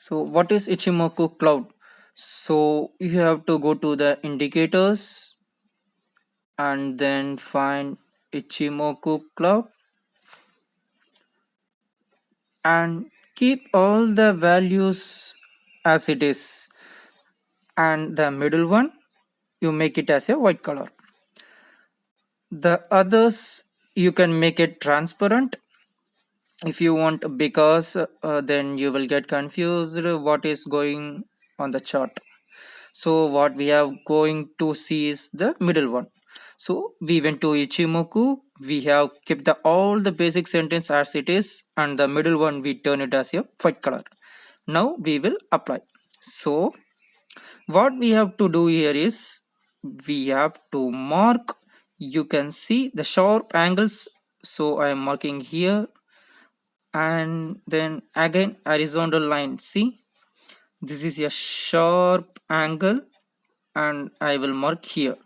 So what is Ichimoku cloud? So you have to go to the indicators and then find Ichimoku cloud and keep all the values as it is, and the middle one you make it as a white color. The others you can make it transparent if you want, because then you will get confused what is going on the chart. So what we have going to see is the middle one. So we went to Ichimoku, we have kept all the basic sentence as it is, and the middle one we turn it as a white color. Now we will apply. So what we have to do here is we have to mark, you can see the sharp angles, so I am marking here, and then again horizontal line. See, this is a sharp angle and I will mark here,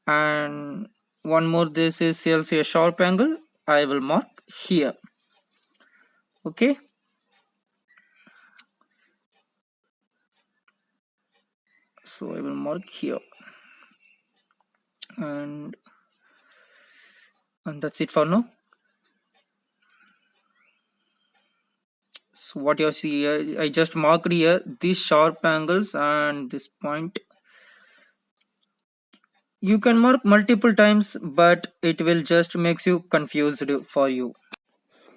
and one more, this is also a sharp angle, I will mark here. Okay, so I will mark here, and that's it for now. So what you see here, I just marked here these sharp angles and this point. You can mark multiple times, but it will just makes you confused for you.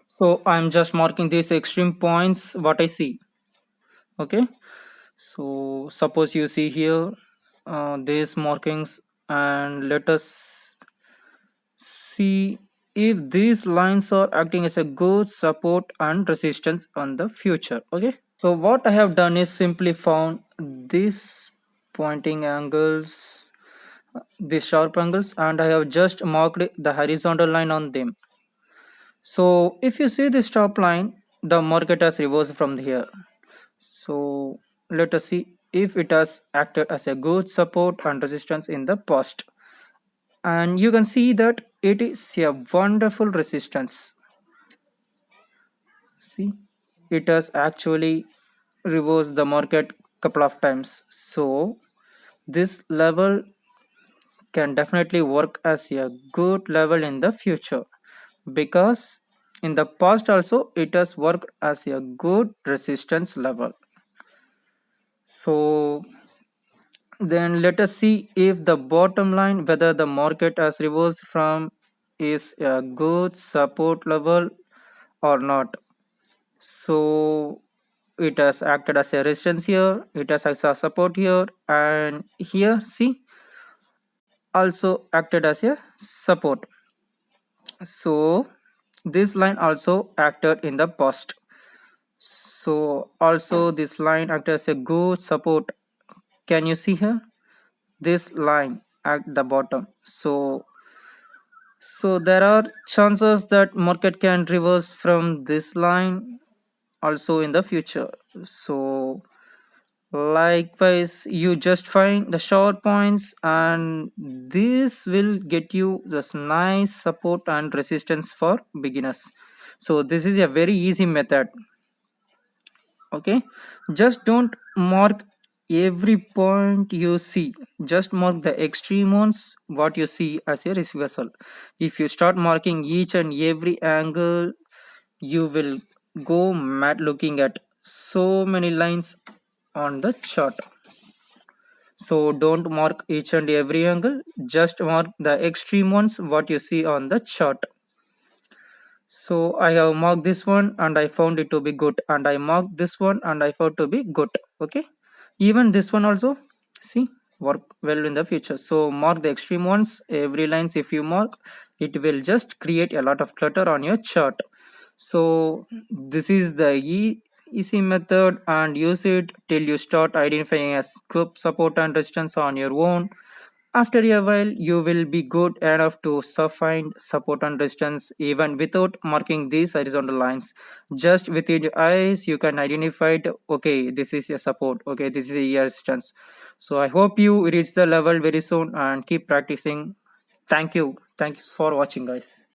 So I'm just marking these extreme points what I see. Okay, so suppose you see here these markings, and let us see if these lines are acting as a good support and resistance on the future. Okay, so what I have done is simply found these pointing angles, these sharp angles, and I have just marked the horizontal line on them. So if you see this top line, the market has reversed from here. So let us see if it has acted as a good support and resistance in the past. And you can see that it is a wonderful resistance. See, it has actually reversed the market couple of times. So this level can definitely work as a good level in the future, because in the past also it has worked as a good resistance level. So then let us see if the bottom line, whether the market has reversed from, is a good support level or not. So it has acted as a resistance here, it has as a support here, and here see also acted as a support. So this line also acted in the past. So also this line acted as a good support. Can you see here this line at the bottom? So there are chances that market can reverse from this line also in the future. So likewise, you just find the short points, and this will get you this nice support and resistance for beginners. So this is a very easy method. Okay, just don't mark every point you see, just mark the extreme ones what you see as a risk vessel. If you start marking each and every angle, you will go mad looking at so many lines on the chart. So don't mark each and every angle, just mark the extreme ones what you see on the chart. So I have marked this one and I found it to be good, and I marked this one and I found to be good. Okay, even this one also, see, work well in the future. So mark the extreme ones, every lines if you mark, it will just create a lot of clutter on your chart. So this is the easy method, and use it till you start identifying a scope, support and resistance on your own. After a while, you will be good enough to find support and resistance even without marking these horizontal lines. Just within your eyes, you can identify it, okay, this is a support, okay, this is a resistance. So I hope you reach the level very soon and keep practicing. Thank you. Thank you for watching, guys.